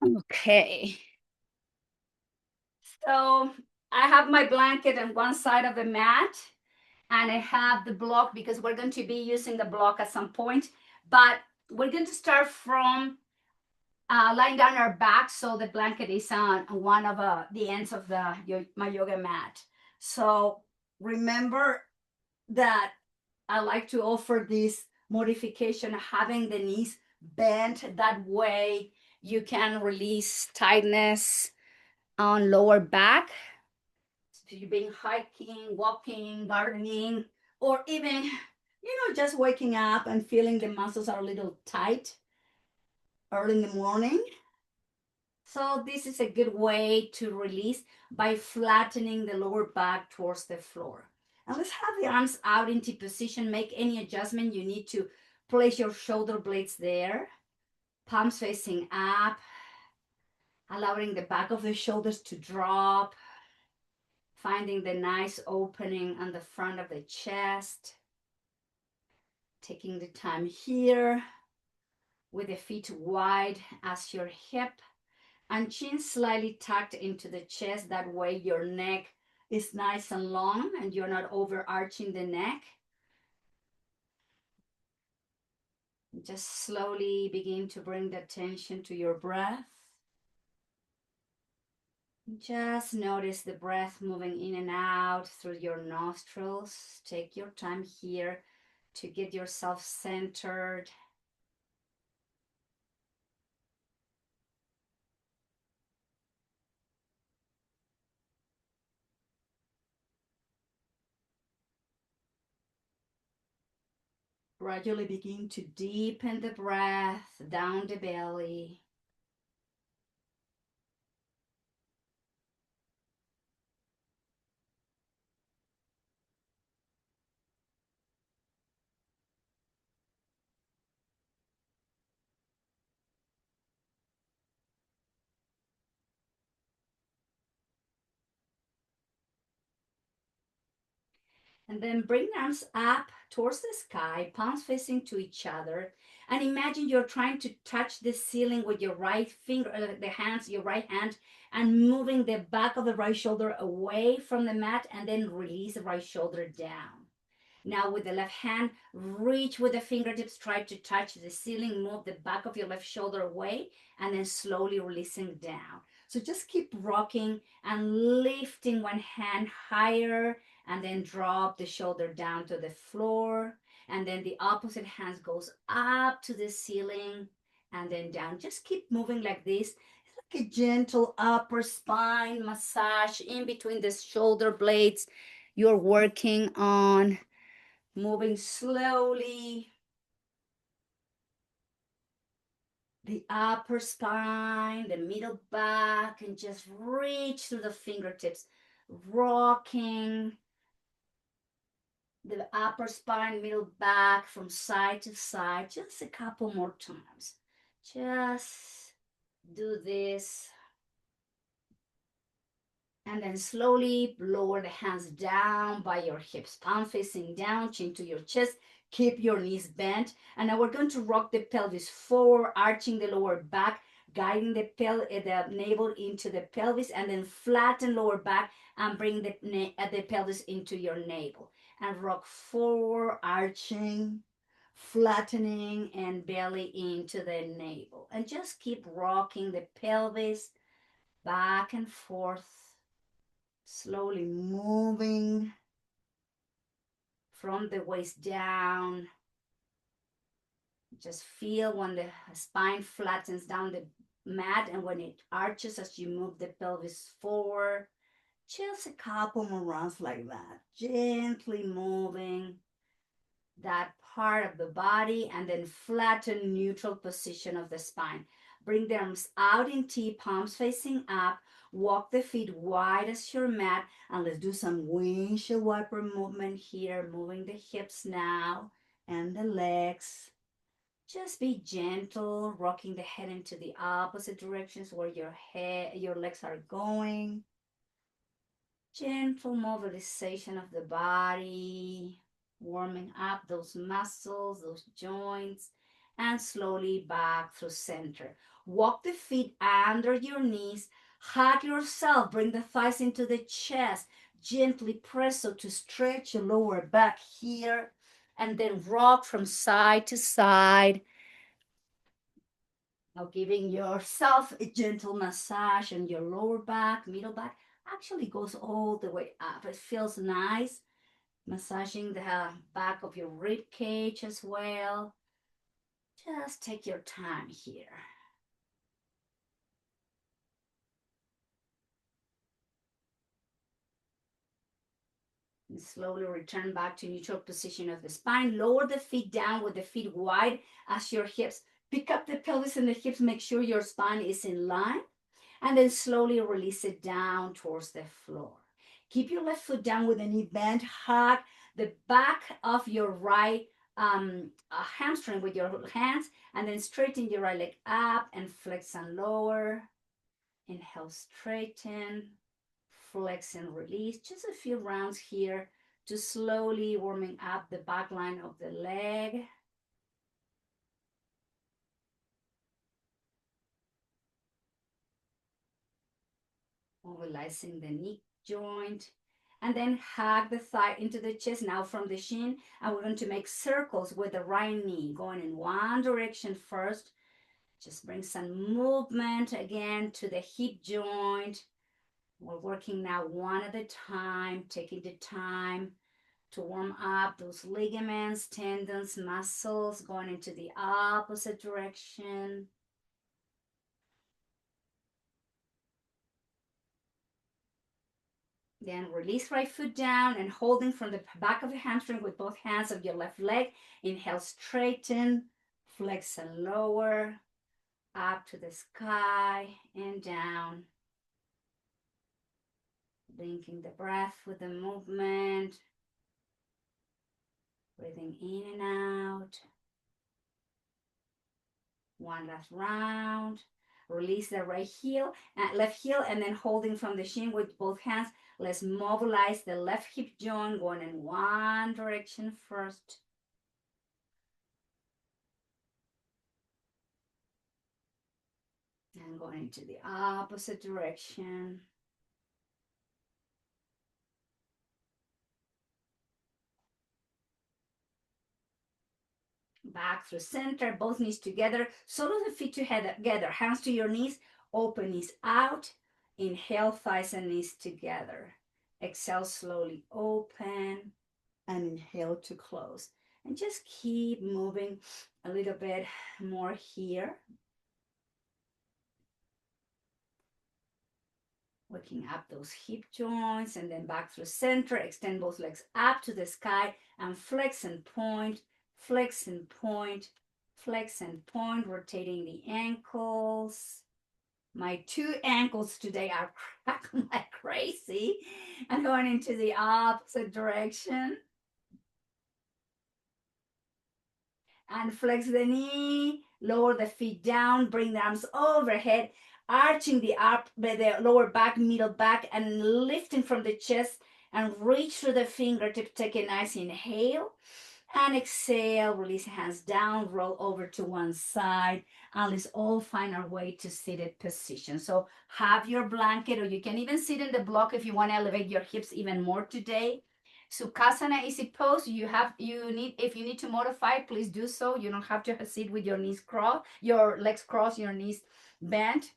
Okay. So I have my blanket on one side of the mat, and I have the block because we're going to be using the block at some point. But we're going to start from lying down our back, so the blanket is on one of the ends of my yoga mat. So remember that I like to offer this modification, having the knees bent. That way you can release tightness on lower back. So you've been hiking, walking, gardening, or even, just waking up and feeling the muscles are a little tight early in the morning. So this is a good way to release by flattening the lower back towards the floor. And let's have the arms out into position. Make any adjustment you need to. Place your shoulder blades there, palms facing up, allowing the back of the shoulders to drop, finding the nice opening on the front of the chest. Taking the time here with the feet wide as your hip and chin slightly tucked into the chest. That way your neck is nice and long and you're not overarching the neck. Just slowly begin to bring the attention to your breath. Just notice the breath moving in and out through your nostrils. Take your time here to get yourself centered. Gradually begin to deepen the breath down the belly. And then bring arms up towards the sky, palms facing to each other. And imagine you're trying to touch the ceiling with your right finger, your right hand, and moving the back of the right shoulder away from the mat, and then release the right shoulder down. Now with the left hand, reach with the fingertips, try to touch the ceiling, move the back of your left shoulder away, and then slowly releasing down. So just keep rocking and lifting one hand higher, and then drop the shoulder down to the floor. And then the opposite hand goes up to the ceiling and then down. Just keep moving like this. It's like a gentle upper spine massage in between the shoulder blades. You're working on moving slowly the upper spine, the middle back, and just reach through the fingertips, rocking the upper spine, middle back from side to side. Just a couple more times. Just do this. And then slowly lower the hands down by your hips, palm facing down, chin to your chest. Keep your knees bent. And now we're going to rock the pelvis forward, arching the lower back, guiding the navel into the pelvis, and then flatten lower back and bring the pelvis into your navel. And rock forward, arching, flattening, and belly into the navel. And just keep rocking the pelvis back and forth, slowly moving from the waist down. Just feel when the spine flattens down the mat and when it arches as you move the pelvis forward. Just a couple more rounds like that, gently moving that part of the body, and then flatten neutral position of the spine. Bring the arms out in T, palms facing up. Walk the feet wide as your mat, and let's do some windshield wiper movement here, moving the hips now and the legs. Just be gentle, rocking the head into the opposite directions where your legs are going. Gentle mobilization of the body, warming up those muscles, those joints, and slowly back through center. Walk the feet under your knees. Hug yourself. Bring the thighs into the chest. Gently press so to stretch your lower back here. And then rock from side to side. Now giving yourself a gentle massage on your lower back, middle back. Actually goes all the way up. It feels nice. Massaging the back of your rib cage as well. Just take your time here. And slowly return back to neutral position of the spine. Lower the feet down with the feet wide as your hips. Pick up the pelvis and the hips. Make sure your spine is in line. And then slowly release it down towards the floor. Keep your left foot down with a knee bent. Hug the back of your right hamstring with your hands. And then straighten your right leg up and flex and lower. Inhale, straighten, flex and release. Just a few rounds here to slowly warming up the back line of the leg. Mobilizing the knee joint. And then hug the thigh into the chest now from the shin. And we're going to make circles with the right knee going in one direction first. Just bring some movement again to the hip joint. We're working now one at a time, taking the time to warm up those ligaments, tendons, muscles, going into the opposite direction. Then release right foot down and holding from the back of the hamstring with both hands of your left leg. Inhale, straighten, flex and lower, up to the sky and down. Linking the breath with the movement. Breathing in and out. One last round. Release the right heel, left heel, and then holding from the shin with both hands. Let's mobilize the left hip joint going in one direction first. And going into the opposite direction. Back through center, both knees together, soles of the feet together, hands to your knees, open knees out. Inhale, thighs and knees together. Exhale, slowly open. And inhale to close. And just keep moving a little bit more here. Working up those hip joints and then back through center. Extend both legs up to the sky and flex and point, flex and point, flex and point, rotating the ankles. My two ankles today are cracking like crazy. And going into the opposite direction. And flex the knee, lower the feet down, bring the arms overhead, arching the lower back, middle back, and lifting from the chest and reach through the fingertips. Take a nice inhale and exhale. Release hands down, roll over to one side, and let's all find our way to seated position. So have your blanket, or you can even sit in the block if you want to elevate your hips even more today. Sukhasana easy pose. If you need to modify, please do so. You don't have to sit with your knees crossed, your legs crossed, your knees bent.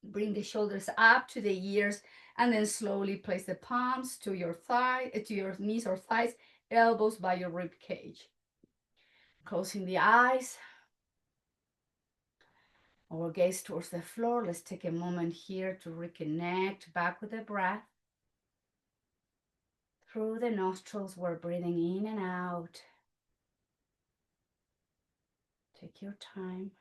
Bring the shoulders up to the ears, and then slowly place the palms to your to your knees or thighs, elbows by your rib cage. Closing the eyes. Our gaze towards the floor. Let's take a moment here to reconnect back with the breath. Through the nostrils, we're breathing in and out. Take your time.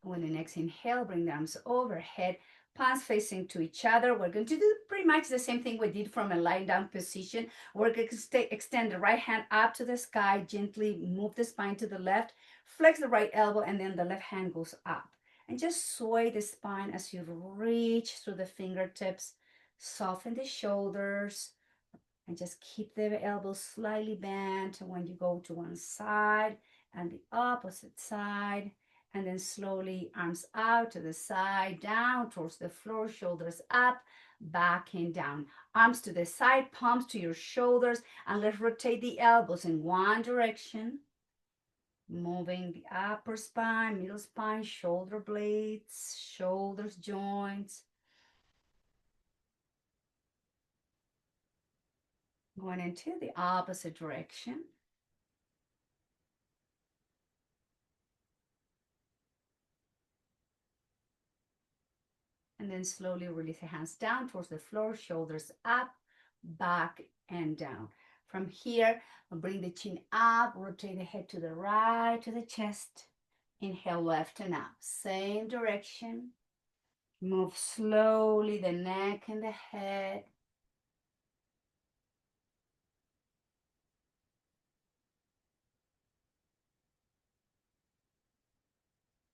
When the next inhale, bring the arms overhead, palms facing to each other. We're going to do pretty much the same thing we did from a lying down position. We're going to extend the right hand up to the sky, gently move the spine to the left, flex the right elbow, and then the left hand goes up. And just sway the spine as you reach through the fingertips. Soften the shoulders and just keep the elbows slightly bent when you go to one side and the opposite side. And then slowly arms out to the side, down towards the floor, shoulders up, back and down. Arms to the side, palms to your shoulders, and let's rotate the elbows in one direction. Moving the upper spine, middle spine, shoulder blades, shoulders, joints. Going into the opposite direction. And then slowly release the hands down towards the floor, shoulders up, back, and down. From here, bring the chin up, rotate the head to the right, to the chest. Inhale, left and up. Same direction. Move slowly the neck and the head.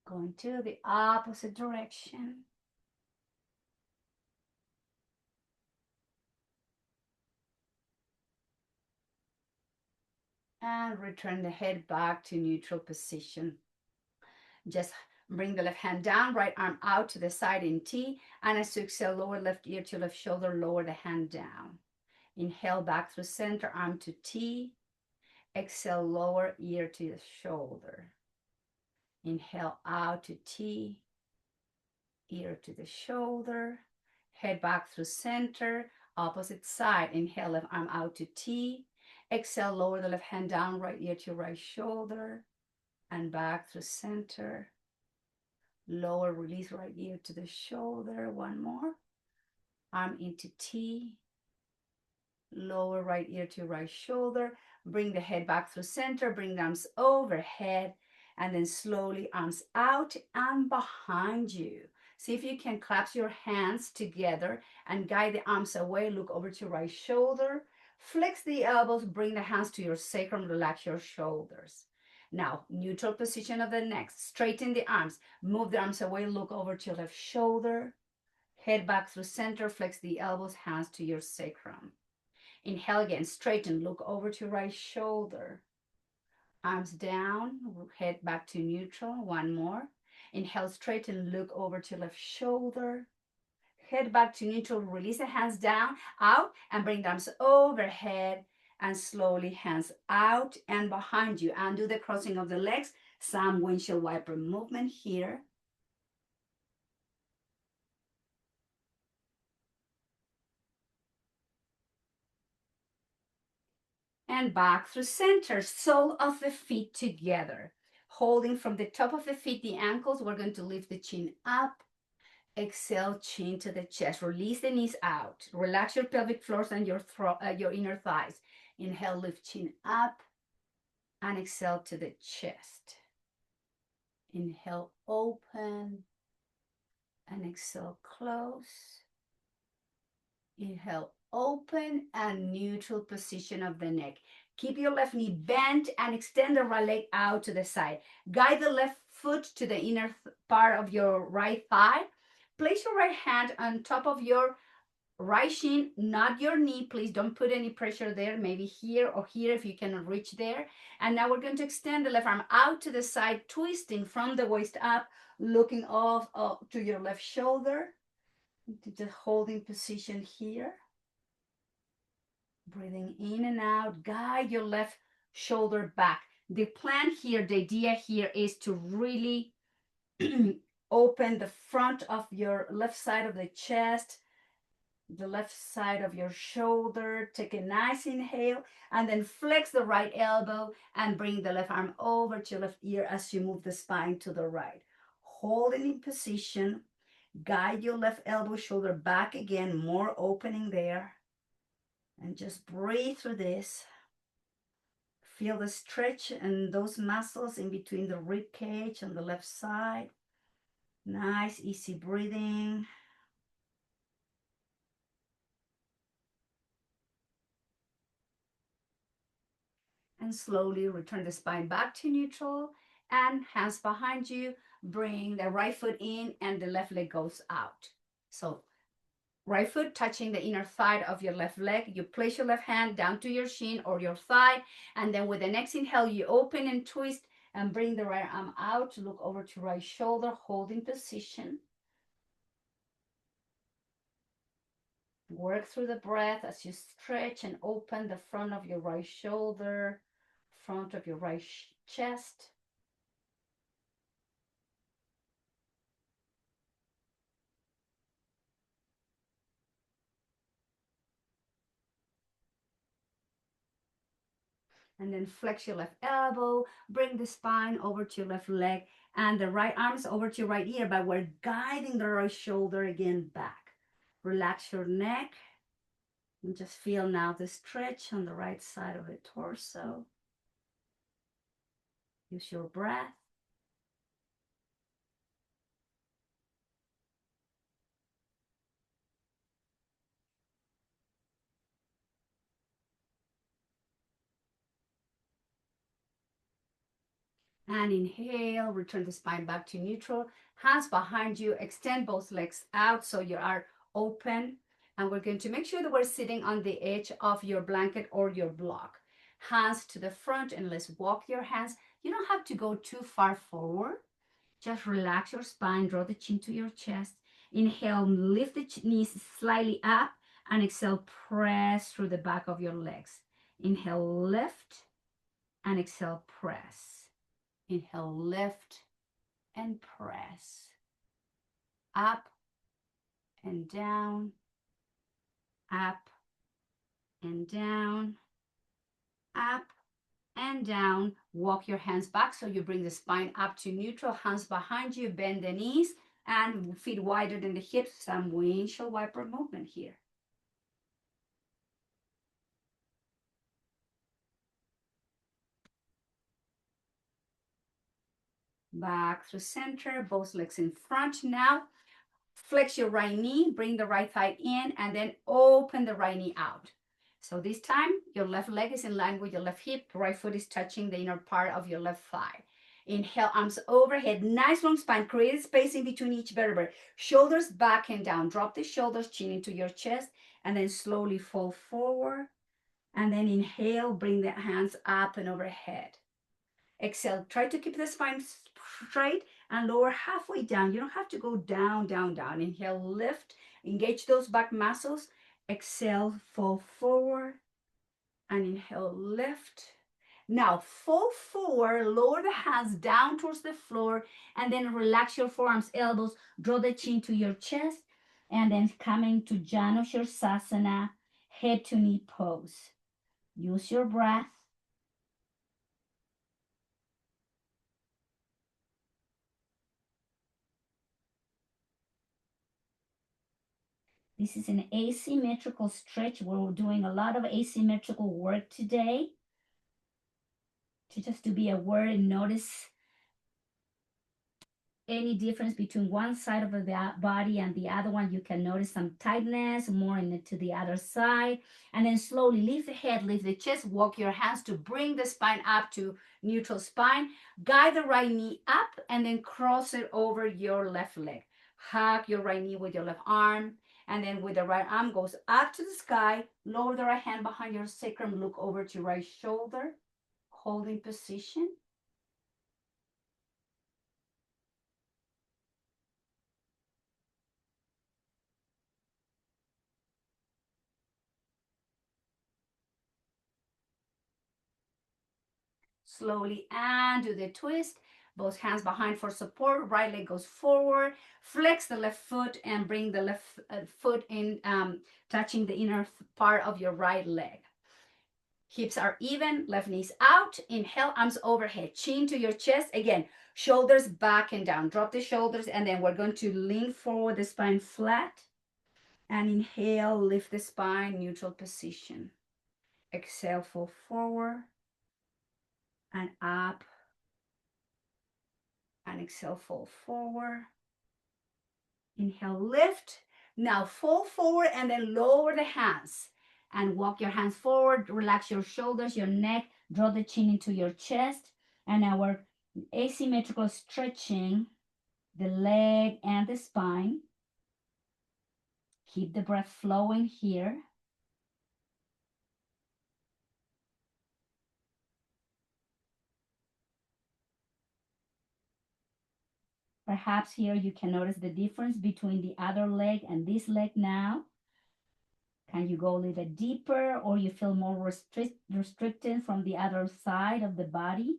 Going to the opposite direction. And return the head back to neutral position. Just bring the left hand down, right arm out to the side in T. And as you exhale, lower left ear to left shoulder, lower the hand down. Inhale back through center, arm to T. Exhale, lower ear to the shoulder. Inhale out to T. Ear to the shoulder. Head back through center, opposite side. Inhale, left arm out to T. Exhale, lower the left hand down, right ear to right shoulder. And back through center. Lower, release right ear to the shoulder. One more. Arm into T. Lower right ear to right shoulder. Bring the head back through center. Bring the arms overhead. And then slowly arms out and behind you. See if you can clasp your hands together and guide the arms away. Look over to right shoulder. Flex the elbows. Bring the hands to your sacrum. Relax your shoulders. Now, neutral position of the neck. Straighten the arms. Move the arms away. Look over to left shoulder. Head back through center. Flex the elbows. Hands to your sacrum. Inhale again. Straighten. Look over to right shoulder. Arms down. Head back to neutral. One more. Inhale, straighten. Look over to left shoulder. Head back to neutral. Release the hands down, out, and bring the arms overhead. And slowly hands out and behind you. And do the crossing of the legs. Some windshield wiper movement here. And back through center. Sole of the feet together. Holding from the top of the feet, the ankles. We're going to lift the chin up. Exhale, chin to the chest. Release the knees out. Relax your pelvic floors and your inner thighs. Inhale, lift chin up. And exhale to the chest. Inhale, open. And exhale, close. Inhale, open and neutral position of the neck. Keep your left knee bent and extend the right leg out to the side. Guide the left foot to the inner part of your right thigh. Place your right hand on top of your right shin, not your knee. Please don't put any pressure there. Maybe here or here if you cannot reach there. And now we're going to extend the left arm out to the side, twisting from the waist up, looking off to your left shoulder. To the holding position here. Breathing in and out. Guide your left shoulder back. The plan here, the idea here is to really open the front of your left side of the chest, the left side of your shoulder. Take a nice inhale and then flex the right elbow and bring the left arm over to your left ear as you move the spine to the right. Holding in position. Guide your left elbow, shoulder back again, more opening there. And just breathe through this. Feel the stretch and those muscles in between the rib cage on the left side. Nice, easy breathing. And slowly return the spine back to neutral and hands behind you. bring the right foot in, and the left leg goes out. So right foot touching the inner thigh of your left leg. You place your left hand down to your shin or your thigh, and then with the next inhale, you open and twist and bring the right arm out. Look over to right shoulder, holding position. Work through the breath as you stretch and open the front of your right shoulder, front of your right chest. And then flex your left elbow, bring the spine over to your left leg, and the right arm is over to your right ear, but we're guiding the right shoulder again back. Relax your neck, and just feel now the stretch on the right side of the torso. Use your breath. And inhale, return the spine back to neutral. Hands behind you, extend both legs out so you are open. And we're going to make sure that we're sitting on the edge of your blanket or your block. Hands to the front, and let's walk your hands. You don't have to go too far forward. Just relax your spine, draw the chin to your chest. Inhale, lift the knees slightly up, and exhale, press through the back of your legs. Inhale, lift, and exhale, press. Inhale, lift and press. Up and down, up and down, up and down. Walk your hands back so you bring the spine up to neutral. Hands behind you, bend the knees, and feet wider than the hips. Some windshield wiper movement here. Back through center, both legs in front now. Flex your right knee, bring the right thigh in, and then open the right knee out. So this time, your left leg is in line with your left hip. Right foot is touching the inner part of your left thigh. Inhale, arms overhead. Nice long spine. Create spacing between each vertebrae. Shoulders back and down. Drop the shoulders, chin into your chest, and then slowly fall forward. And then inhale, bring the hands up and overhead. Exhale, try to keep the spine straight and lower halfway down. You don't have to go down, down, down. Inhale, lift, engage those back muscles. Exhale, fall forward, and inhale, lift. Now, fall forward, lower the hands down towards the floor, and then relax your forearms, elbows, draw the chin to your chest, and then coming to Janu Shirsasana, head to knee pose. Use your breath. This is an asymmetrical stretch. We're doing a lot of asymmetrical work today. Just to be aware and notice any difference between one side of the body and the other one. You can notice some tightness more to the other side. And then slowly lift the head, lift the chest, walk your hands to bring the spine up to neutral spine. Guide the right knee up and then cross it over your left leg. Hug your right knee with your left arm. And then with the right arm goes up to the sky. Lower the right hand behind your sacrum. Look over to your right shoulder. Holding position. Slowly and do the twist. Both hands behind for support. Right leg goes forward. Flex the left foot and bring the left foot in, touching the inner part of your right leg. Hips are even, left knees out. Inhale, arms overhead, chin to your chest. Again, shoulders back and down. Drop the shoulders, and then we're going to lean forward, the spine flat. And inhale, lift the spine, neutral position. Exhale, fall forward and up. And exhale, fall forward. Inhale, lift. Now fall forward and then lower the hands. And walk your hands forward. Relax your shoulders, your neck. Draw the chin into your chest. And our asymmetrical stretching. We're going to the leg and the spine. Keep the breath flowing here. Perhaps here you can notice the difference between the other leg and this leg now. Can you go a little bit deeper, or you feel more restricted from the other side of the body?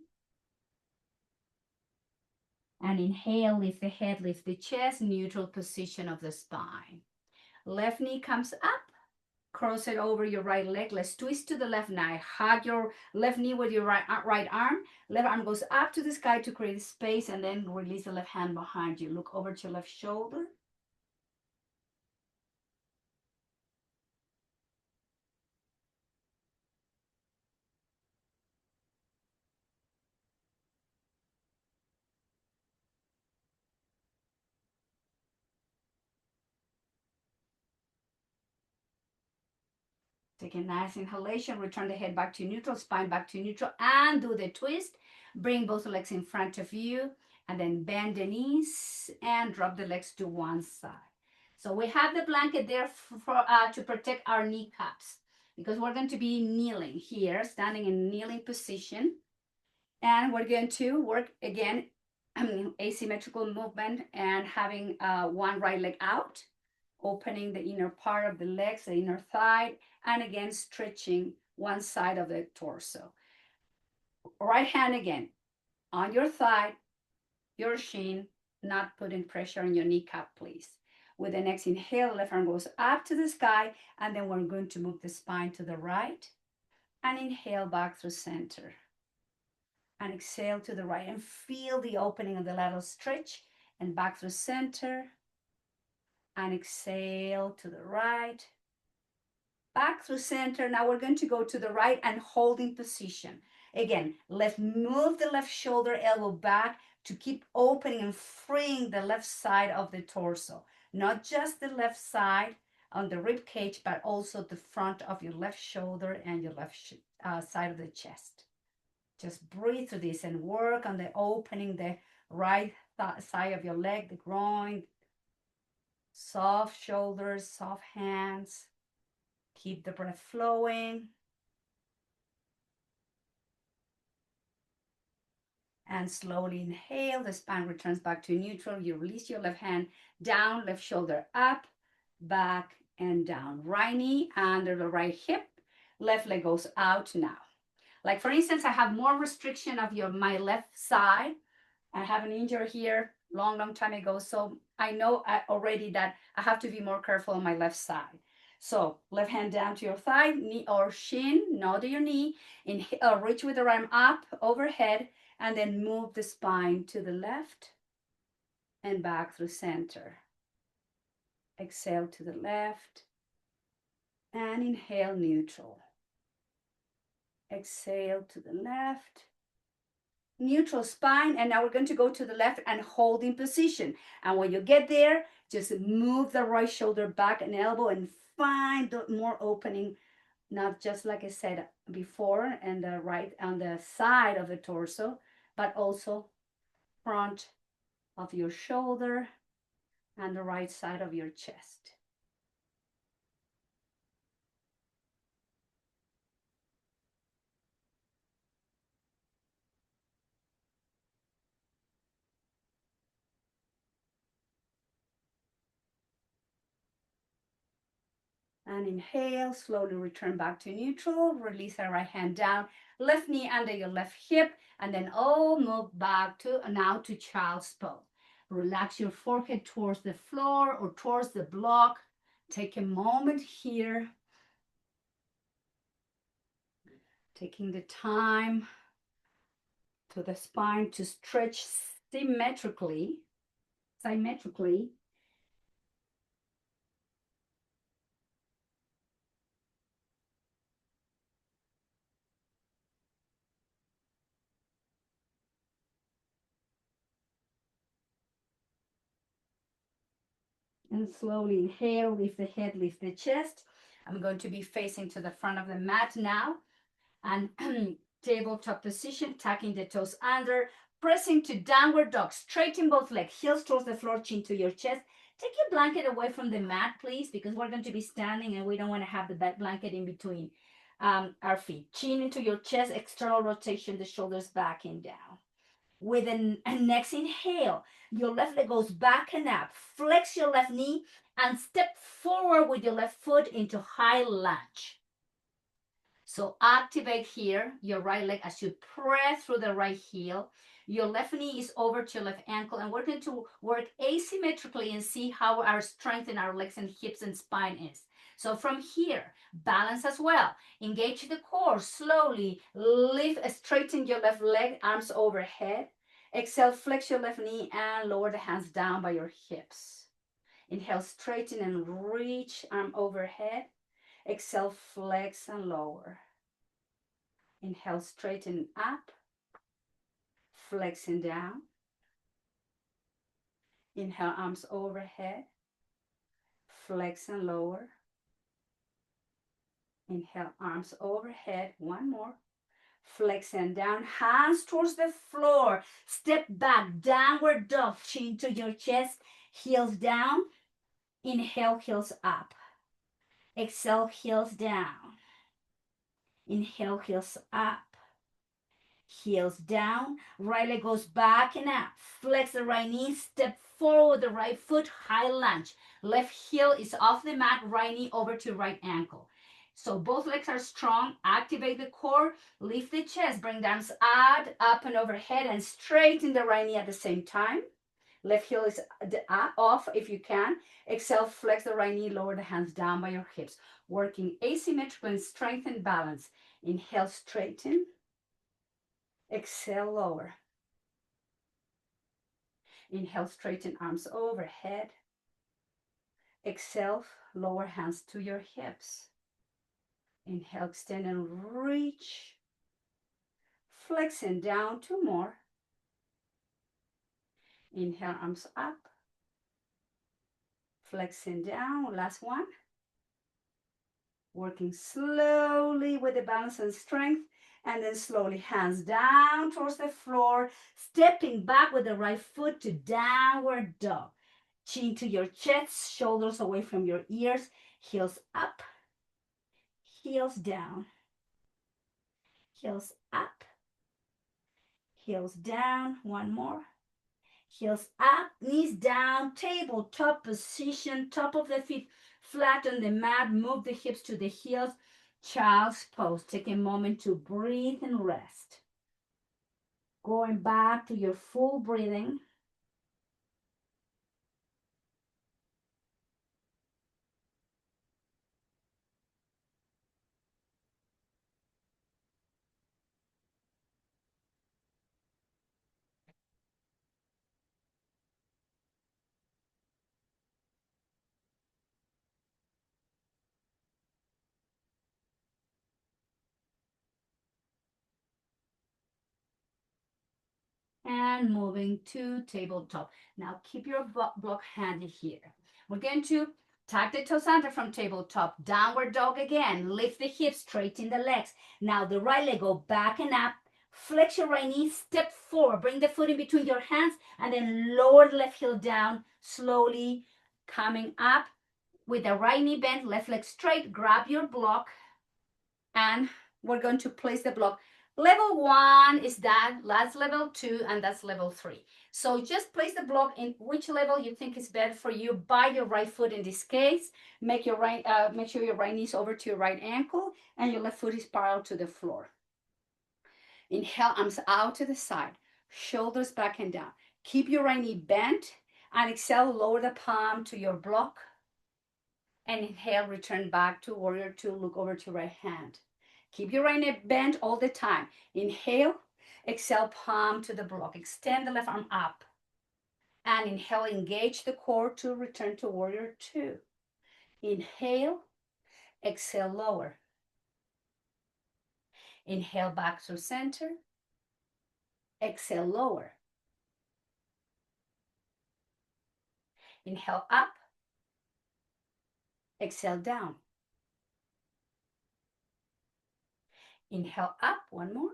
And inhale, lift the head, lift the chest, neutral position of the spine. Left knee comes up, cross it over your right leg. Let's twist to the left now. Hug your left knee with your right arm. Left arm goes up to the sky to create space, and then release the left hand behind you. Look over to your left shoulder. Take a nice inhalation, return the head back to neutral, spine back to neutral, and do the twist. Bring both legs in front of you, and then bend the knees and drop the legs to one side. So we have the blanket there to protect our kneecaps, because we're going to be kneeling here, standing in kneeling position. And we're going to work again, asymmetrical movement, and having one right leg out, opening the inner part of the legs, the inner thigh, and again stretching one side of the torso. Right hand again on your thigh, your shin, not putting pressure on your kneecap, please. With the next inhale, left arm goes up to the sky, and then we're going to move the spine to the right, and inhale back through center. And exhale to the right, and feel the opening of the lateral stretch, and back through center, and exhale to the right, back through center. Now we're going to go to the right and holding position. Again, let's move the left shoulder, elbow back to keep opening and freeing the left side of the torso. Not just the left side on the rib cage, but also the front of your left shoulder and your left side of the chest. Just breathe through this and work on the opening the right side of your leg, the groin, soft shoulders, soft hands. Keep the breath flowing. And slowly inhale, the spine returns back to neutral. You release your left hand down, left shoulder up, back, and down. Right knee under the right hip, left leg goes out now. Like for instance, I have more restriction of my left side. I have an injury here long time ago. So I know already that I have to be more careful on my left side. So left hand down to your thigh, knee or shin, nod to your knee. Inhale, reach with the arm up overhead, and then move the spine to the left and back through center. Exhale to the left and inhale neutral. Exhale to the left, neutral spine. And now we're going to go to the left and hold in position. And when you get there, just move the right shoulder back and elbow and find more opening, not just like I said before, and the right on the side of the torso, but also front of your shoulder and the right side of your chest. And inhale, slowly return back to neutral. Release the right hand down, left knee under your left hip, and then all move back to now to child's pose. Relax your forehead towards the floor or towards the block. Take a moment here, taking the time to the spine to stretch symmetrically. And slowly inhale, lift the head, lift the chest. I'm going to be facing to the front of the mat now. And tabletop position, tucking the toes under, pressing to downward dog. Straighten both legs, heels towards the floor, chin to your chest. Take your blanket away from the mat, please, because we're going to be standing and we don't want to have the back blanket in between our feet. Chin into your chest, external rotation, the shoulders back and down. With a next inhale, your left leg goes back and up. Flex your left knee and step forward with your left foot into high lunge. So activate here your right leg as you press through the right heel. Your left knee is over to your left ankle, and we're going to work asymmetrically and see how our strength in our legs and hips and spine is. So from here, balance as well. Engage the core slowly. Lift, straighten your left leg, arms overhead. Exhale, flex your left knee and lower the hands down by your hips. Inhale, straighten and reach, arm overhead. Exhale, flex and lower. Inhale, straighten up, flex and down. Inhale, arms overhead, flex and lower. Inhale, arms overhead, one more. Flex and down, hands towards the floor. Step back, downward dog, chin to your chest, heels down. Inhale, heels up. Exhale, heels down. Inhale, heels up. Heels down, right leg goes back and up. Flex the right knee, step forward the right foot, high lunge. Left heel is off the mat, right knee over to right ankle. So both legs are strong. Activate the core, lift the chest, bring the arms out, up and overhead, and straighten the right knee at the same time. Left heel is off if you can. Exhale, flex the right knee, lower the hands down by your hips. Working asymmetrical and strength and balance. Inhale, straighten. Exhale, lower. Inhale, straighten arms overhead. Exhale, lower hands to your hips. Inhale, extend and reach. Flex and down, two more. Inhale, arms up. Flex and down, last one. Working slowly with the balance and strength. And then slowly hands down towards the floor, stepping back with the right foot to downward dog. Chin to your chest, shoulders away from your ears, heels up, heels down, heels up, heels down, one more. Heels up, knees down, tabletop position, top of the feet flat on the mat, move the hips to the heels, child's pose. Take a moment to breathe and rest. Going back to your full breathing. And moving to tabletop. Now keep your block handy here. We're going to tuck the toes under from tabletop. Downward dog again. Lift the hips, straighten the legs. Now the right leg go back and up. Flex your right knee, step forward. Bring the foot in between your hands and then lower the left heel down. Slowly coming up with the right knee bent, left leg straight. Grab your block and we're going to place the block. Level 1 is that, that's level 2, and that's level 3. So just place the block in which level you think is better for you by your right foot in this case. Make sure your right knee is over to your right ankle and your left foot is parallel to the floor. Inhale, arms out to the side, shoulders back and down. Keep your right knee bent and exhale, lower the palm to your block. And inhale, return back to warrior 2, look over to right hand. Keep your right knee bent all the time. Inhale, exhale, palm to the block. Extend the left arm up. And inhale, engage the core to return to warrior 2. Inhale, exhale, lower. Inhale, back to center. Exhale, lower. Inhale, up. Exhale, down. Inhale, up, one more.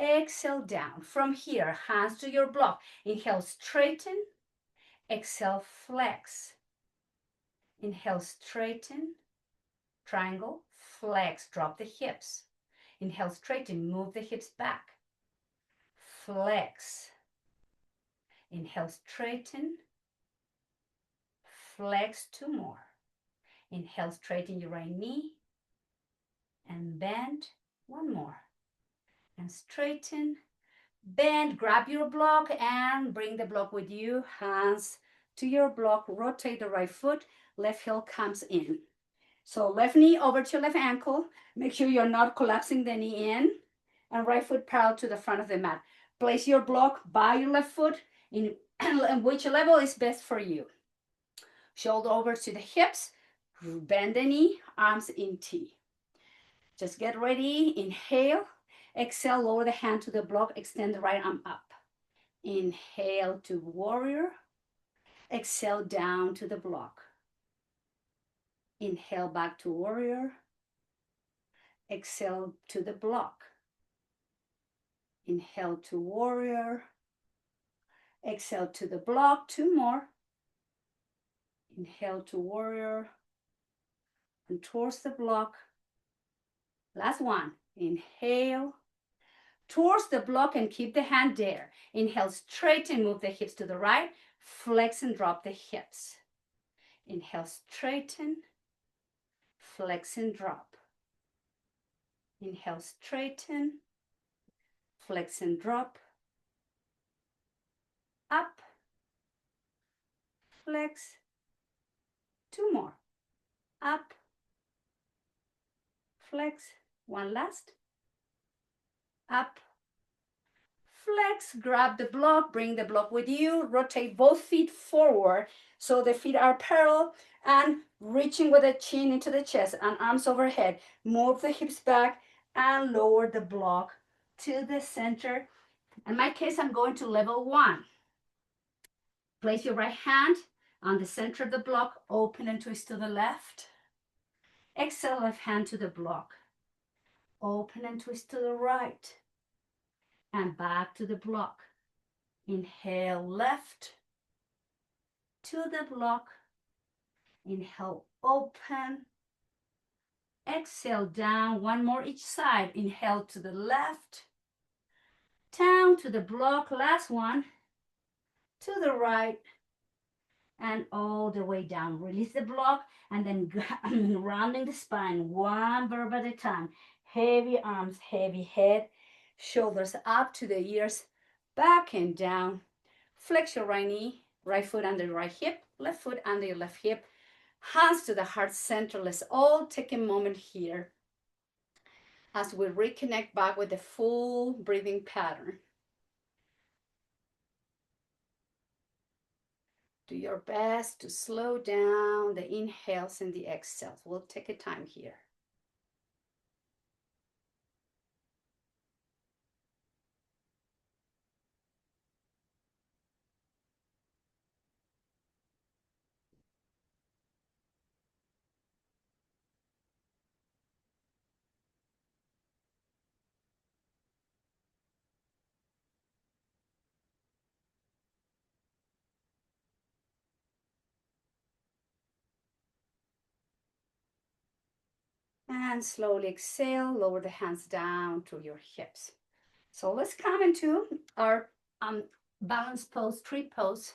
Exhale down. From here, hands to your block. Inhale, straighten. Exhale, flex. Inhale, straighten. Triangle, flex, drop the hips. Inhale, straighten, move the hips back. Flex. Inhale, straighten. Flex, two more. Inhale, straighten your right knee. And bend, one more. And straighten, bend, grab your block and bring the block with you. Hands to your block, rotate the right foot, left heel comes in. So left knee over to left ankle. Make sure you're not collapsing the knee in. And right foot parallel to the front of the mat. Place your block by your left foot in which level is best for you. Shoulder over to the hips. Bend the knee, arms in T. Just get ready. Inhale. Exhale, lower the hand to the block. Extend the right arm up. Inhale to warrior. Exhale down to the block. Inhale back to warrior. Exhale to the block. Inhale to warrior. Exhale to the block. Two more. Inhale to warrior. And towards the block. Last one. Inhale. Towards the block and keep the hand there. Inhale, straighten, move the hips to the right. Flex and drop the hips. Inhale, straighten. Flex and drop. Inhale, straighten. Flex and drop. Up. Flex. Two more. Up. Flex. One last. Up. Flex. Grab the block. Bring the block with you. Rotate both feet forward so the feet are parallel and reaching with the chin into the chest and arms overhead. Move the hips back and lower the block to the center. In my case, I'm going to level 1. Place your right hand on the center of the block. Open and twist to the left. Exhale, left hand to the block. Open and twist to the right. And back to the block. Inhale, left to the block. Inhale, open. Exhale, down. One more each side. Inhale to the left. Down to the block. Last one. To the right. And all the way down. Release the block and then rounding the spine. One verb at a time. Heavy arms, heavy head. Shoulders up to the ears. Back and down. Flex your right knee. Right foot under your right hip. Left foot under your left hip. Hands to the heart center. Let's all take a moment here as we reconnect back with the full breathing pattern. Do your best to slow down the inhales and the exhales. We'll take a time here. And slowly exhale, lower the hands down to your hips. So let's come into our balance pose, tree pose,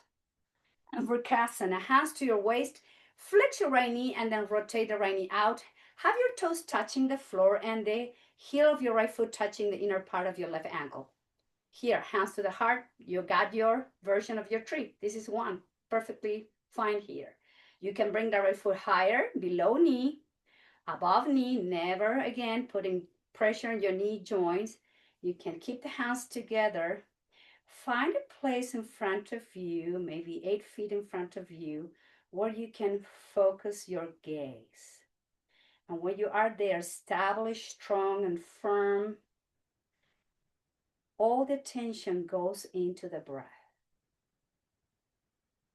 and Vrksasana. Hands to your waist, flex your right knee and then rotate the right knee out. Have your toes touching the floor and the heel of your right foot touching the inner part of your left ankle. Here, hands to the heart. You got your version of your tree. This is one, perfectly fine here. You can bring the right foot higher, below knee, above knee, never again putting pressure on your knee joints. You can keep the hands together. Find a place in front of you, maybe 8 feet in front of you, where you can focus your gaze. And when you are there, establish strong and firm. All the tension goes into the breath.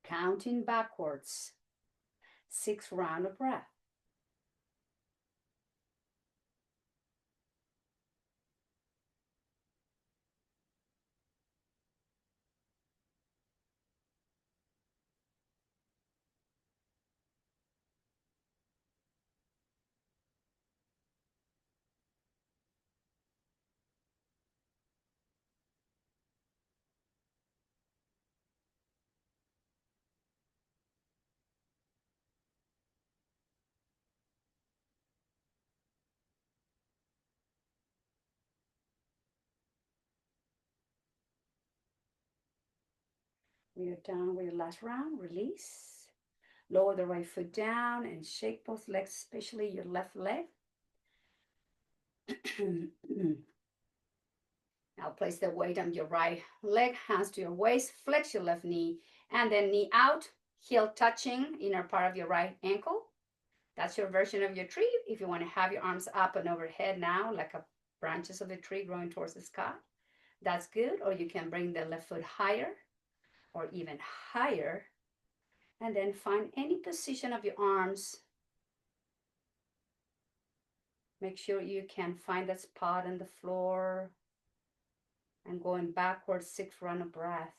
Counting backwards, 6 rounds of breath. We are done with your last round. Release. Lower the right foot down and shake both legs, especially your left leg. Now place the weight on your right leg, hands to your waist, flex your left knee, and then knee out, heel touching inner part of your right ankle. That's your version of your tree. If you want to have your arms up and overhead now, like a branches of a tree growing towards the sky, that's good. Or you can bring the left foot higher or even higher, and then find any position of your arms. Make sure you can find that spot on the floor and going backwards 6 rounds of breath.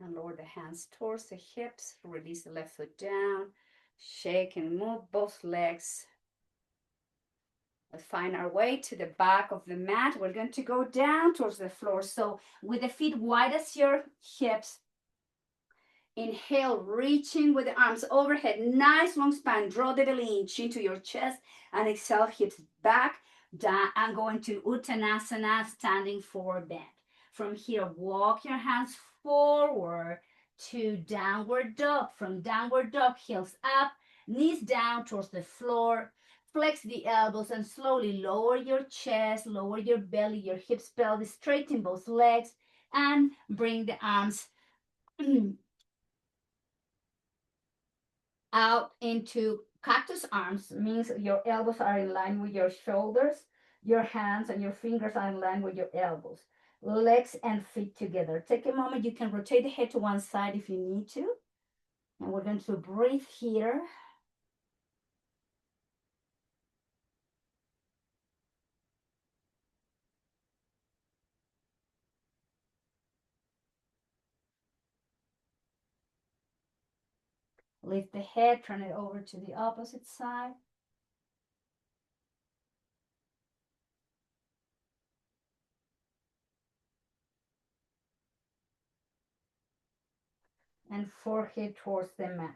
And lower the hands towards the hips. Release the left foot down. Shake and move both legs. Let's find our way to the back of the mat. We're going to go down towards the floor. So with the feet wide as your hips, inhale, reaching with the arms overhead. Nice long span. Draw the belly inch into your chest. And exhale, hips back. Down. And go into Uttanasana, standing forward bend. From here, walk your hands forward to downward dog. From downward dog, heels up, knees down towards the floor. Flex the elbows and slowly lower your chest, lower your belly, your hips, pelvis, straighten both legs, and bring the arms out into cactus arms. Means your elbows are in line with your shoulders, your hands and your fingers are in line with your elbows. Legs and feet together. Take a moment. You can rotate the head to one side if you need to. And we're going to breathe here. Lift the head, turn it over to the opposite side. And forehead towards the mat.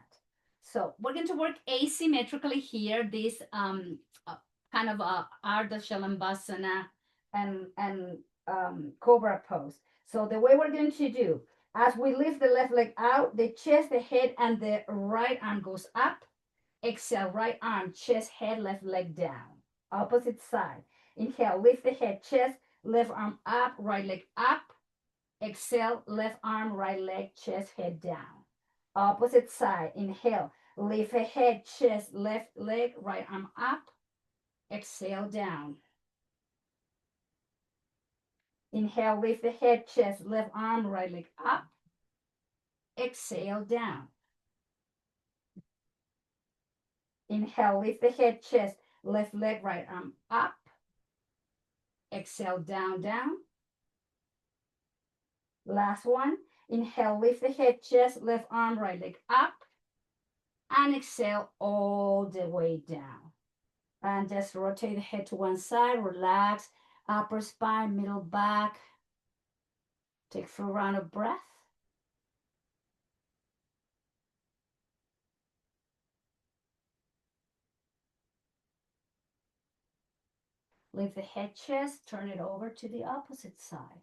So we're going to work asymmetrically here, this kind of Ardha Shalambhasana and Cobra pose. So the way we're going to do, as we lift the left leg out, the chest, the head, and the right arm goes up. Exhale, right arm, chest, head, left leg down. Opposite side. Inhale, lift the head, chest, left arm up, right leg up. Exhale, left arm, right leg, chest, head down. Opposite side. Inhale, lift the head, chest, left leg, right arm up. Exhale, down. Inhale, lift the head, chest, left arm, right leg up. Exhale, down. Inhale, lift the head, chest, left leg, right arm up. Exhale, down, down. Last one. Inhale, lift the head, chest, left arm, right leg up. And exhale all the way down. And just rotate the head to one side, relax, upper spine, middle back. Take a full round of breath. Lift the head, chest, turn it over to the opposite side.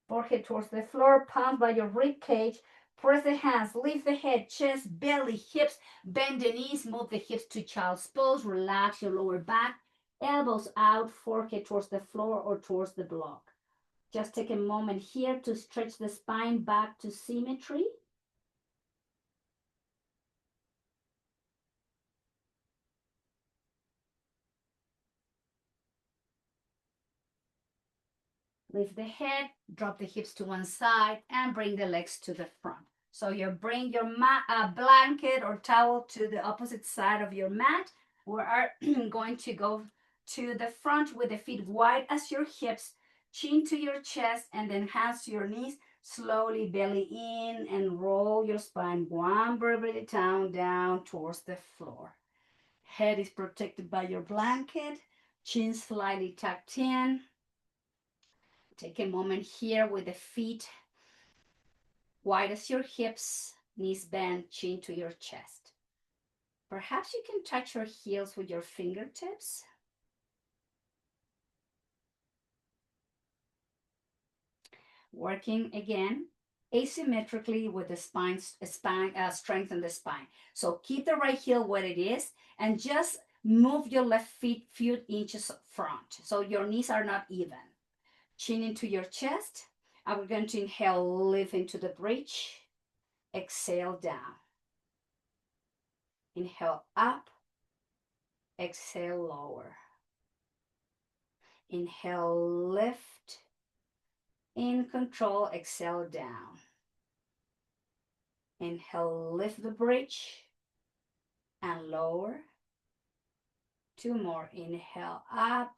Forehead towards the floor, palms by your rib cage. Press the hands, lift the head, chest, belly, hips, bend the knees, move the hips to child's pose, relax your lower back, elbows out, forehead towards the floor or towards the block. Just take a moment here to stretch the spine back to symmetry. Lift the head, drop the hips to one side, and bring the legs to the front. So you bring your blanket or towel to the opposite side of your mat. We are going to go to the front with the feet wide as your hips, chin to your chest, and then hands to your knees. Slowly belly in and roll your spine one vertebra at a time down towards the floor. Head is protected by your blanket, chin slightly tucked in. Take a moment here with the feet wide as your hips, knees bent, chin to your chest. Perhaps you can touch your heels with your fingertips. Working again asymmetrically with the strengthen the spine. So keep the right heel where it is and just move your left feet few inches front. So your knees are not even. Chin into your chest. And we're going to inhale, lift into the bridge. Exhale down. Inhale up. Exhale lower. Inhale, lift. In control, exhale down. Inhale, lift the bridge and lower. Two more. Inhale up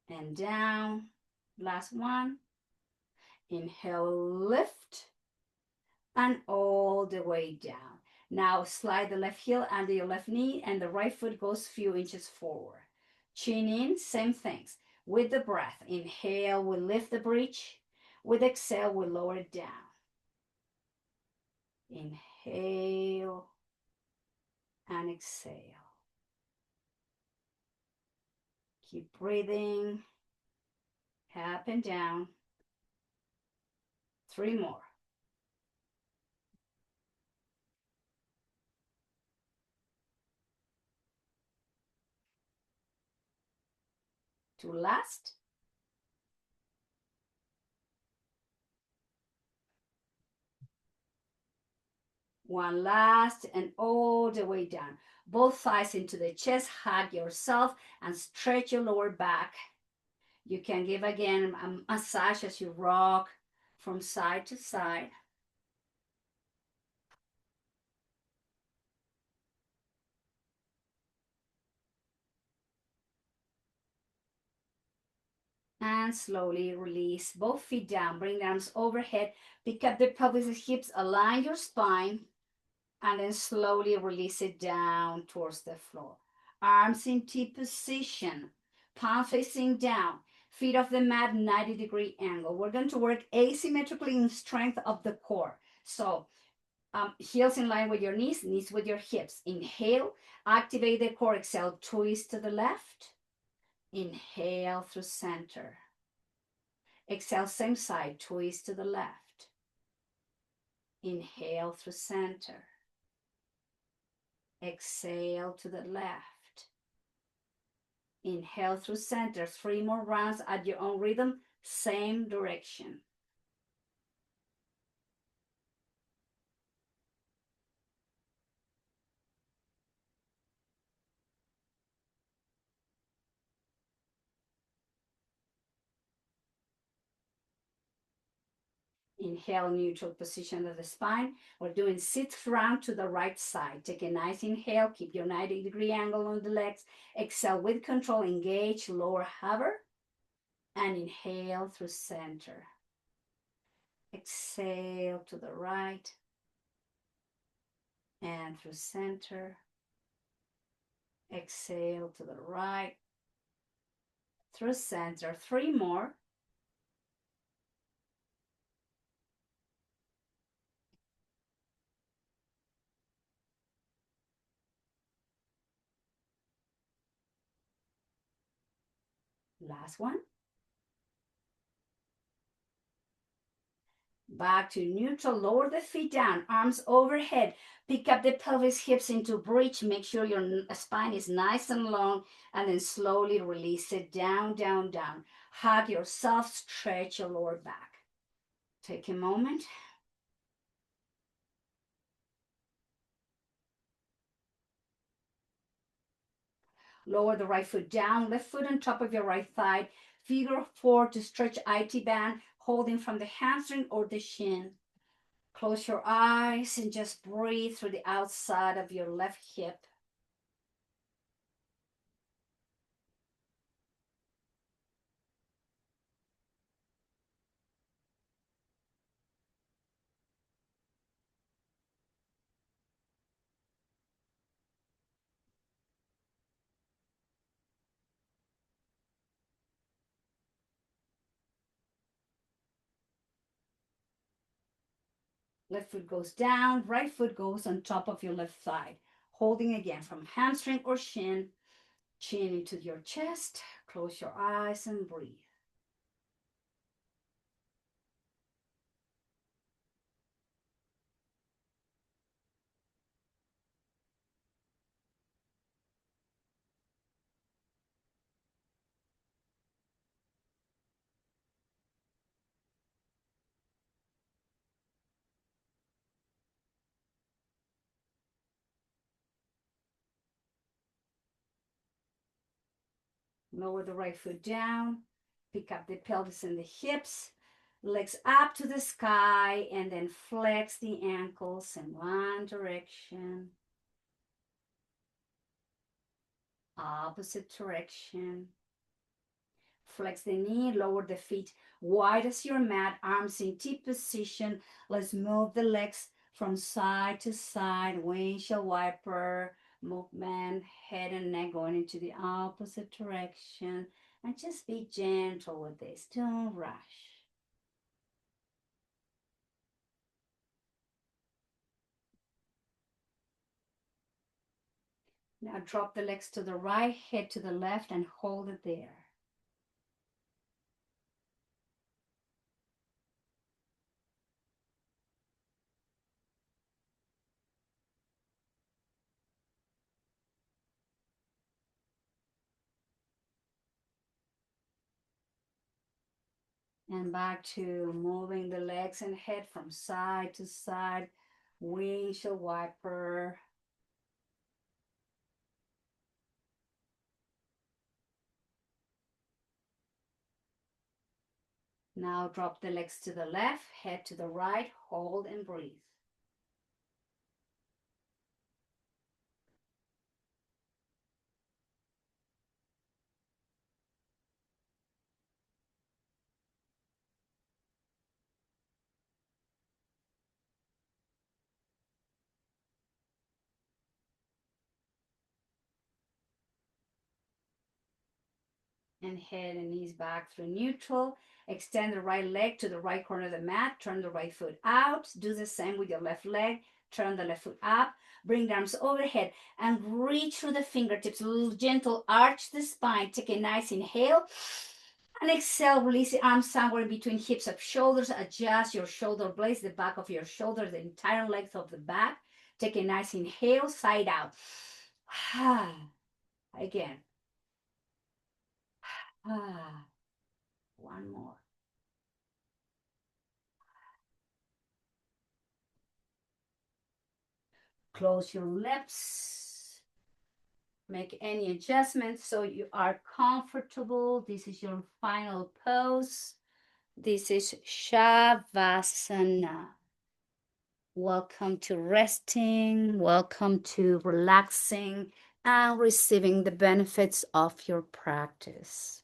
and down. Last one. Inhale, lift and all the way down. Now slide the left heel under your left knee and the right foot goes few inches forward. Chin in, same things. With the breath, inhale, we lift the bridge. With exhale, we lower it down. Inhale and exhale. Keep breathing up and down. Three more. Two last. One last and all the way down. Both thighs into the chest, hug yourself and stretch your lower back. You can give again a massage as you rock from side to side. And slowly release both feet down. Bring the arms overhead. Pick up the pelvis, hips, align your spine. And then slowly release it down towards the floor. Arms in T position. Palm facing down. Feet off the mat, 90-degree angle. We're going to work asymmetrically in strength of the core. So heels in line with your knees, knees with your hips. Inhale, activate the core. Exhale, twist to the left. Inhale through center. Exhale, same side, twist to the left. Inhale through center. Exhale to the left. Inhale through center. Three more rounds at your own rhythm, same direction. Inhale, neutral position of the spine. We're doing sixth round to the right side. Take a nice inhale. Keep your 90-degree angle on the legs. Exhale with control. Engage, lower hover. And inhale through center. Exhale to the right. And through center. Exhale to the right. Through center. Three more. Last one. Back to neutral. Lower the feet down. Arms overhead. Pick up the pelvis, hips into bridge. Make sure your spine is nice and long. And then slowly release it down, down, down. Hug yourself. Stretch your lower back. Take a moment. Lower the right foot down. Left foot on top of your right thigh. Figure 4 to stretch IT band, holding from the hamstring or the shin. Close your eyes and just breathe through the outside of your left hip. Left foot goes down, right foot goes on top of your left thigh. Holding again from hamstring or shin, chin into your chest. Close your eyes and breathe. Lower the right foot down. Pick up the pelvis and the hips. Legs up to the sky, and then flex the ankles in one direction. Opposite direction. Flex the knee, lower the feet wide as your mat, arms in T position. Let's move the legs from side to side. Windshield wiper movement, head and neck going into the opposite direction. And just be gentle with this. Don't rush. Now drop the legs to the right, head to the left, and hold it there. And back to moving the legs and head from side to side. Windshield wiper. Now drop the legs to the left, head to the right, hold and breathe. And head and knees back through neutral. Extend the right leg to the right corner of the mat. Turn the right foot out. Do the same with your left leg. Turn the left foot up. Bring the arms overhead and reach through the fingertips. A little gentle arch the spine. Take a nice inhale. And exhale, release the arms somewhere in between hips up shoulders. Adjust your shoulder blades, the back of your shoulder, the entire length of the back. Take a nice inhale, side out. Again. One more. Close your lips. Make any adjustments so you are comfortable. This is your final pose. This is Shavasana. Welcome to resting. Welcome to relaxing and receiving the benefits of your practice.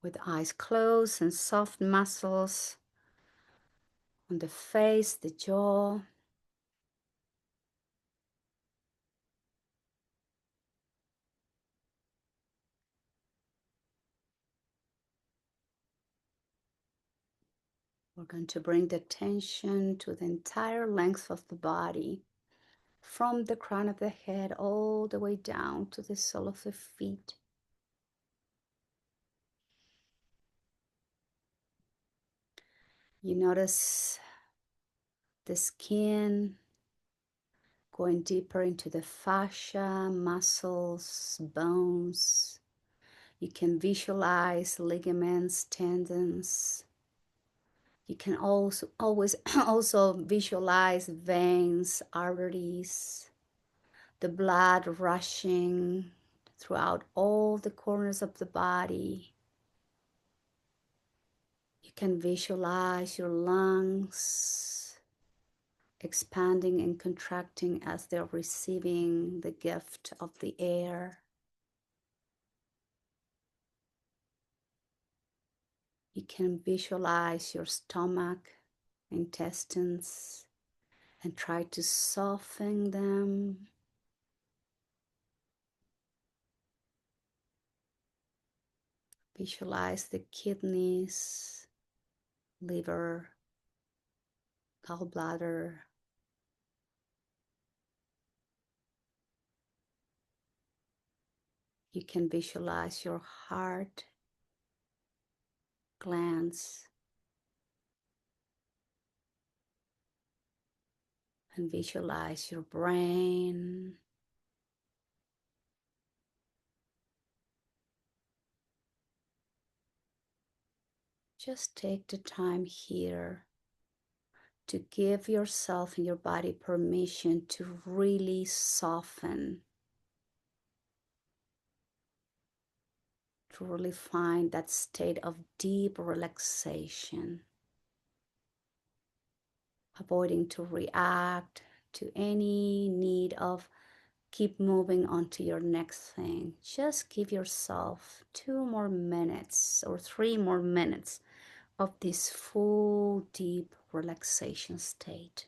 With eyes closed and soft muscles on the face, the jaw. We're going to bring the attention to the entire length of the body, from the crown of the head all the way down to the sole of the feet. You notice the skin going deeper into the fascia, muscles, bones. You can visualize ligaments, tendons. You can also always also visualize veins, arteries, the blood rushing throughout all the corners of the body. You can visualize your lungs expanding and contracting as they're receiving the gift of the air. You can visualize your stomach, intestines, and try to soften them. Visualize the kidneys, liver, gallbladder. You can visualize your heart, glands, and visualize your brain. Just take the time here to give yourself and your body permission to really soften, to really find that state of deep relaxation, avoiding to react to any need of keep moving on to your next thing. Just give yourself 2 more minutes or 3 more minutes of this full deep relaxation state.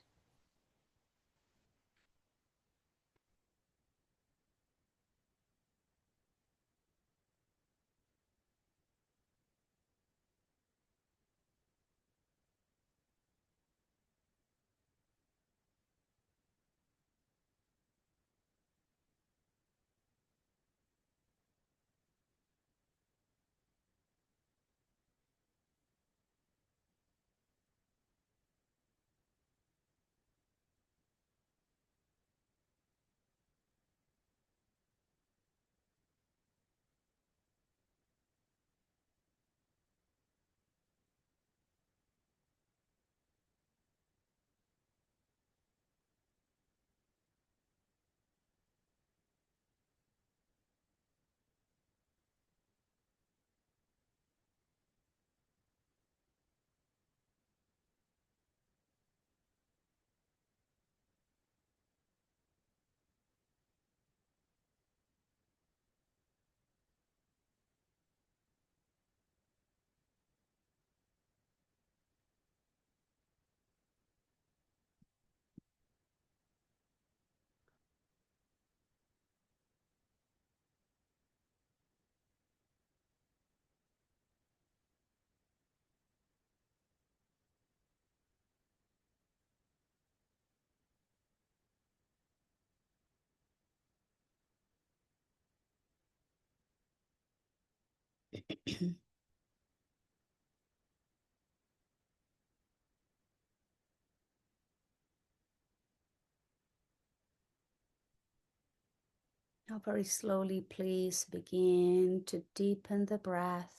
Now, very slowly, please begin to deepen the breath.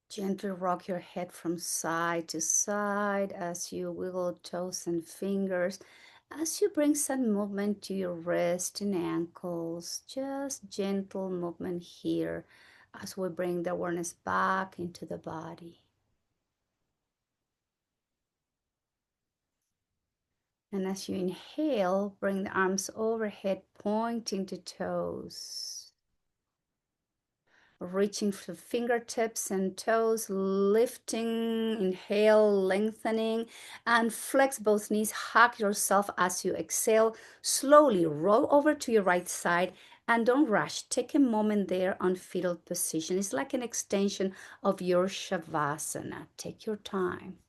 Gently rock your head from side to side as you wiggle toes and fingers. As you bring some movement to your wrist and ankles, just gentle movement here as we bring the awareness back into the body. And as you inhale, bring the arms overhead, pointing to toes. Reaching for fingertips and toes, lifting, inhale, lengthening, and flex both knees. Hug yourself as you exhale. Slowly roll over to your right side and don't rush. Take a moment there on fetal position. It's like an extension of your Shavasana. Take your time.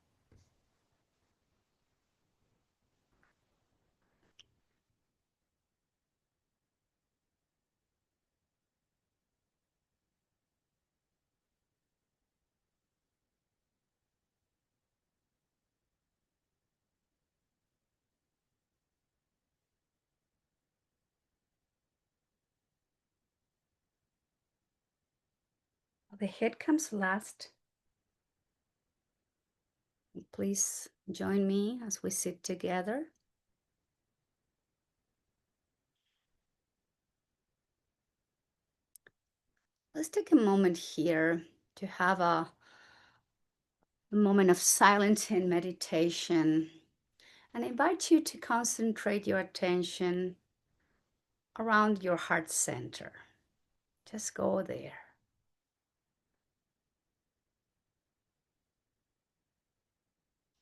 The head comes last. Please join me as we sit together. Let's take a moment here to have a moment of silence and meditation, and I invite you to concentrate your attention around your heart center. Just go there.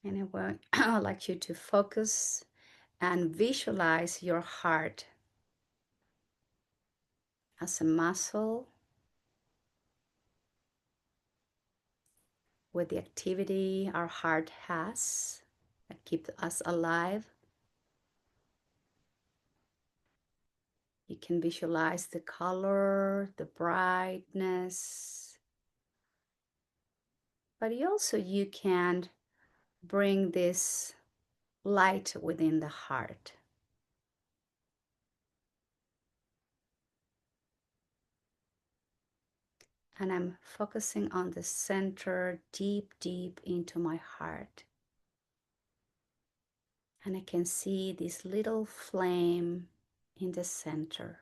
And I would like you to focus and visualize your heart as a muscle with the activity our heart has that keeps us alive. You can visualize the color, the brightness, but you can bring this light within the heart. And I'm focusing on the center, deep, deep into my heart. And I can see this little flame in the center.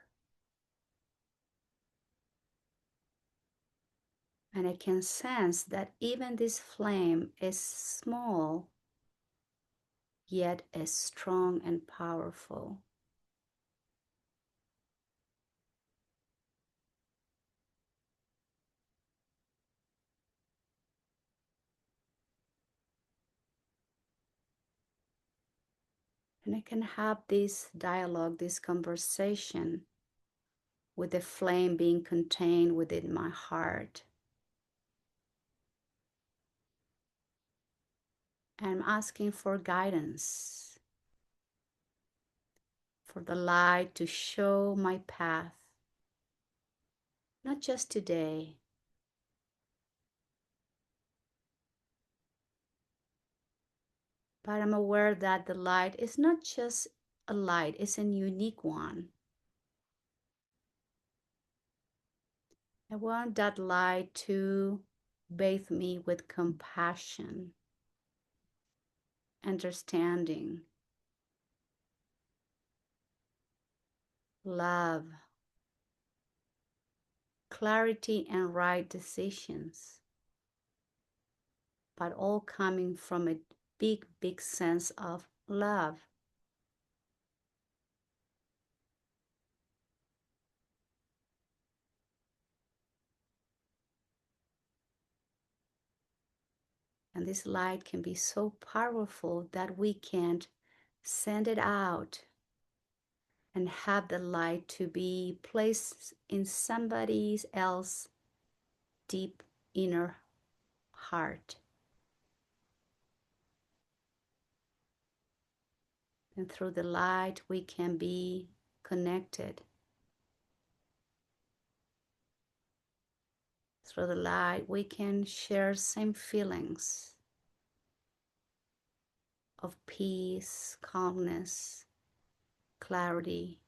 And I can sense that even this flame is small, yet is strong and powerful. And I can have this dialogue, this conversation with the flame being contained within my heart. And I'm asking for guidance, for the light to show my path, not just today, but I'm aware that the light is not just a light, it's a unique one. I want that light to bathe me with compassion, understanding, love, clarity, and right decisions, but all coming from a big, big sense of love. And this light can be so powerful that we can't send it out and have the light to be placed in somebody else's deep inner heart. And through the light, we can be connected. Through the light, we can share same feelings of peace, calmness, clarity.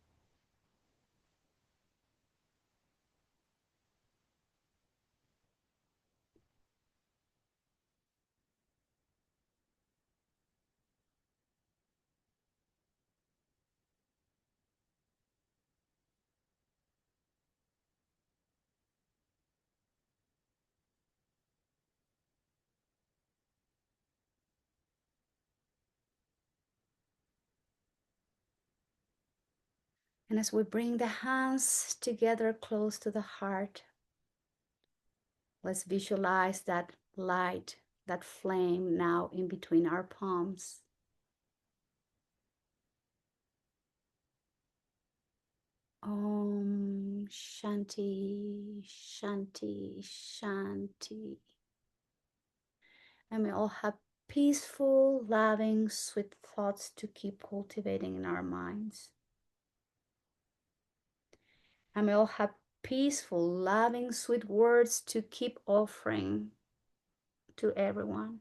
And as we bring the hands together close to the heart, let's visualize that light, that flame now in between our palms. Om Shanti, Shanti, Shanti. And we all have peaceful, loving, sweet thoughts to keep cultivating in our minds. And we all have peaceful, loving, sweet words to keep offering to everyone.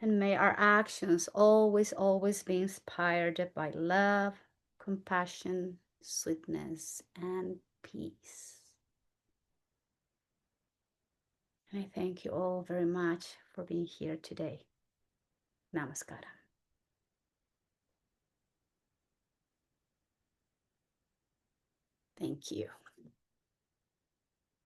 And may our actions always, always be inspired by love, compassion, sweetness, and peace. And I thank you all very much for being here today. Namaskar. Thank you.